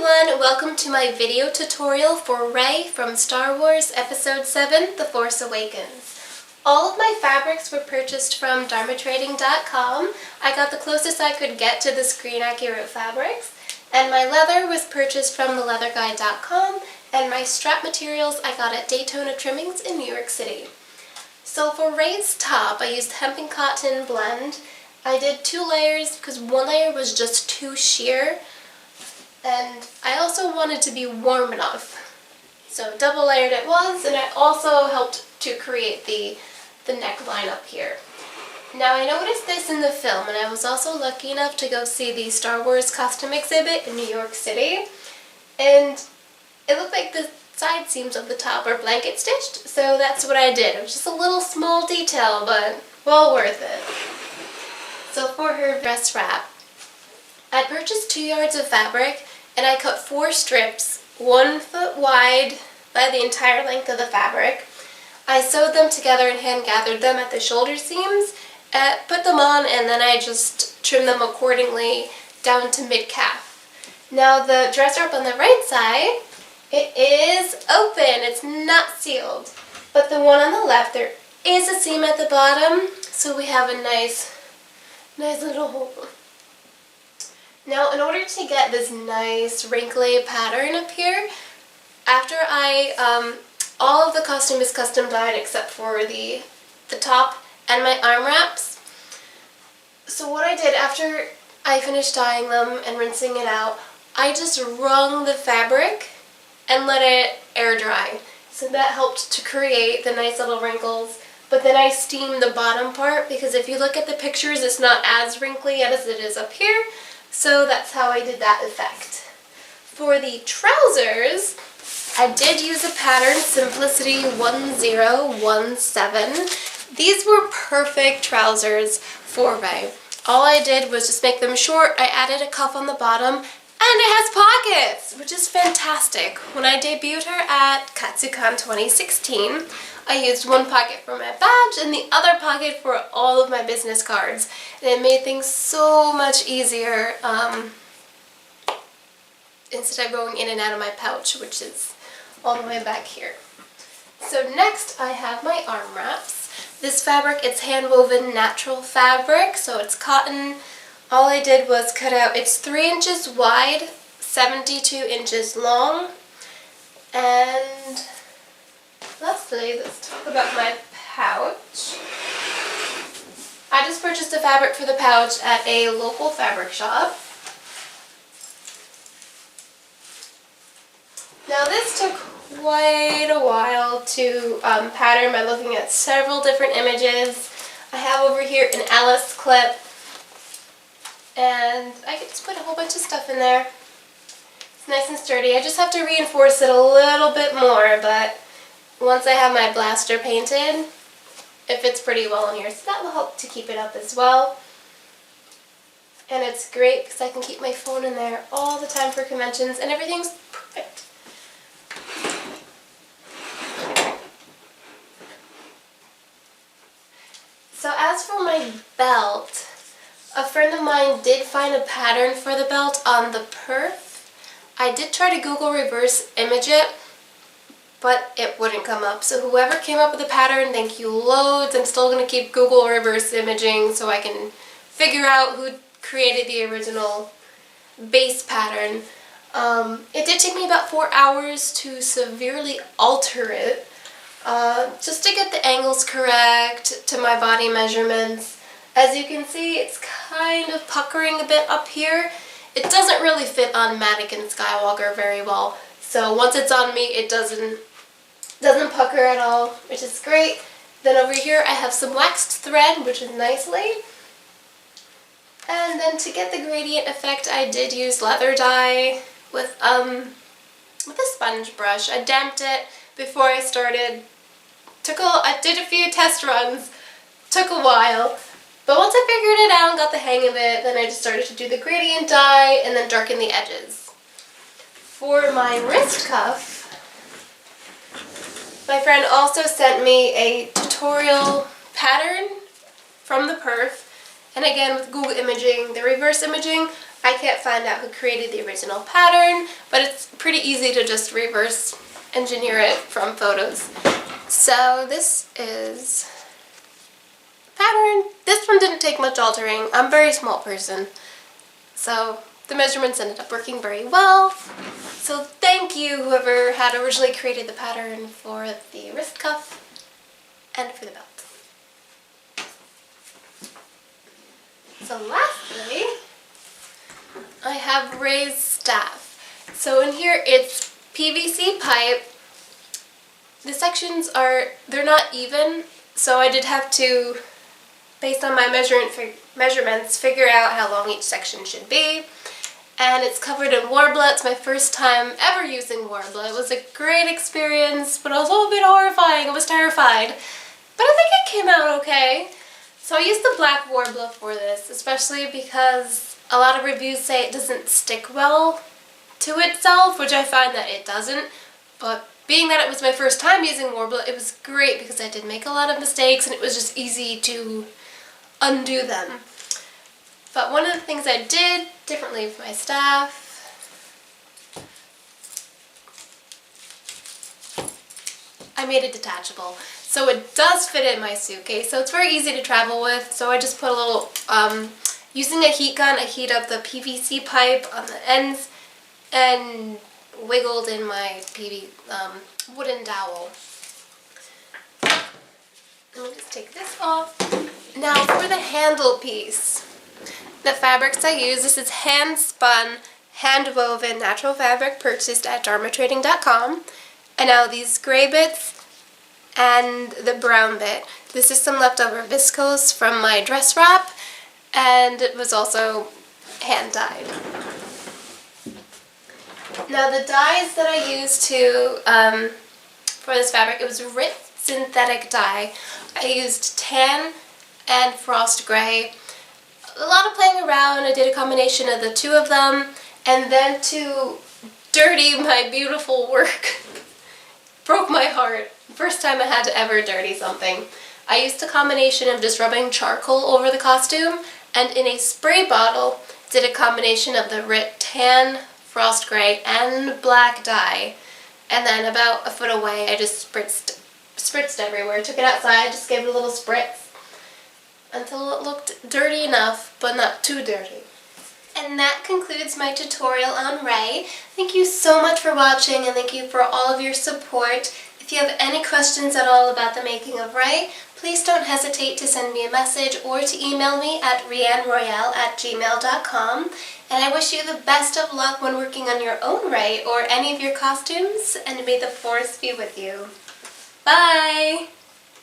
everyone, welcome to my video tutorial for Rey from Star Wars Episode 7, The Force Awakens. All of my fabrics were purchased from dharmatrading.com. I got the closest I could get to the screen accurate fabrics, and my leather was purchased from theleatherguy.com, and my strap materials I got at Daytona Trimmings in New York City. So for Rey's top, I used hemp and cotton blend. I did 2 layers because one layer was just too sheer. And I also wanted to be warm enough. So double layered it was, and it also helped to create the neckline up here. Now I noticed this in the film, and I was also lucky enough to go see the Star Wars costume exhibit in New York City. And it looked like the side seams of the top are blanket stitched, so that's what I did. It was just a little small detail, but well worth it. So for her dress wrap, I purchased 2 yards of fabric, and I cut 4 strips, 1 foot wide by the entire length of the fabric. I sewed them together and hand gathered them at the shoulder seams, put them on, and then I just trimmed them accordingly down to mid-calf. Now the dress wrap on the right side, it is open, it's not sealed. But the one on the left, there is a seam at the bottom, so we have a nice little hole. Now, in order to get this nice wrinkly pattern up here, after all of the costume is custom dyed except for the top and my arm wraps. So what I did after I finished dyeing them and rinsing it out, I just wrung the fabric and let it air dry. So that helped to create the nice little wrinkles. But then I steamed the bottom part because if you look at the pictures, it's not as wrinkly as it is up here. So that's how I did that effect. For the trousers, I did use a pattern, Simplicity 1017. These were perfect trousers for Rey. All I did was just make them short. I added a cuff on the bottom, and it has pockets, which is fantastic. When I debuted her at KatsuCon 2016, I used one pocket for my badge and the other pocket for all of my business cards. And it made things so much easier instead of going in and out of my pouch, which is all the way back here. So next I have my arm wraps. This fabric, it's hand-woven natural fabric, so it's cotton. All I did was cut out, it's 3 inches wide, 72 inches long, and lastly, let's talk about my pouch. I just purchased the fabric for the pouch at a local fabric shop. Now this took quite a while to pattern by looking at several different images. I have over here an Alice clip, and I can just put a whole bunch of stuff in there. It's nice and sturdy. I just have to reinforce it a little bit more, but once I have my blaster painted, it fits pretty well in here, so that will help to keep it up as well. And it's great because I can keep my phone in there all the time for conventions, and everything's perfect. So as for my belt, a friend of mine did find a pattern for the belt on the perf. I did try to Google reverse image it, but it wouldn't come up. So whoever came up with the pattern, thank you loads. I'm still going to keep Google reverse imaging so I can figure out who created the original base pattern. It did take me about 4 hours to severely alter it, just to get the angles correct to my body measurements. As you can see, it's kind of puckering a bit up here. It doesn't really fit on Mannequin Skywalker very well. So once it's on me, it doesn't pucker at all, which is great. Then over here I have some waxed thread, which is nicely. And then to get the gradient effect, I did use leather dye with a sponge brush. I damped it before I started. I did a few test runs, took a while, but once I figured it out and got the hang of it, then I just started to do the gradient dye and then darken the edges. For my wrist cuff, my friend also sent me a tutorial pattern from the perf, and again with Google imaging, the reverse imaging, I can't find out who created the original pattern, but it's pretty easy to just reverse engineer it from photos. So this is the pattern. This one didn't take much altering. I'm a very small person, so the measurements ended up working very well. So thank you whoever had originally created the pattern for the wrist cuff and for the belt. So lastly, I have Rey's staff. So in here it's PVC pipe. The sections they're not even, so I did have to, based on my measurements, figure out how long each section should be. And it's covered in Warbler. It's my first time ever using Warbler. It was a great experience, but also a bit horrifying. I was terrified. But I think it came out okay. So I used the black Warbler for this, especially because a lot of reviews say it doesn't stick well to itself, which I find that it doesn't. But being that it was my first time using Warbler, it was great because I did make a lot of mistakes and it was just easy to undo them. But one of the things I did differently with my staff, I made it detachable. So it does fit in my suitcase, so it's very easy to travel with. So I just put a little, using a heat gun, I heat up the PVC pipe on the ends and wiggled in my wooden dowel. Let me just take this off. Now for the handle piece. The fabrics I use, this is hand-spun, hand-woven natural fabric purchased at dharmatrading.com. And now these gray bits and the brown bit. This is some leftover viscose from my dress wrap, and it was also hand-dyed. Now the dyes that I used for this fabric, it was Rit synthetic dye. I used tan and frost gray. A lot of playing around. I did a combination of the two of them, and then to dirty my beautiful work broke my heart. First time I had to ever dirty something. I used a combination of just rubbing charcoal over the costume, and in a spray bottle did a combination of the Rit tan, frost gray, and black dye. And then about a foot away I just spritzed everywhere. Took it outside, just gave it a little spritz until it looked dirty enough, but not too dirty. And that concludes my tutorial on Rey. Thank you so much for watching, and thank you for all of your support. If you have any questions at all about the making of Rey, please don't hesitate to send me a message or to email me at rianneroyale@gmail.com. And I wish you the best of luck when working on your own Rey or any of your costumes, and may the force be with you. Bye!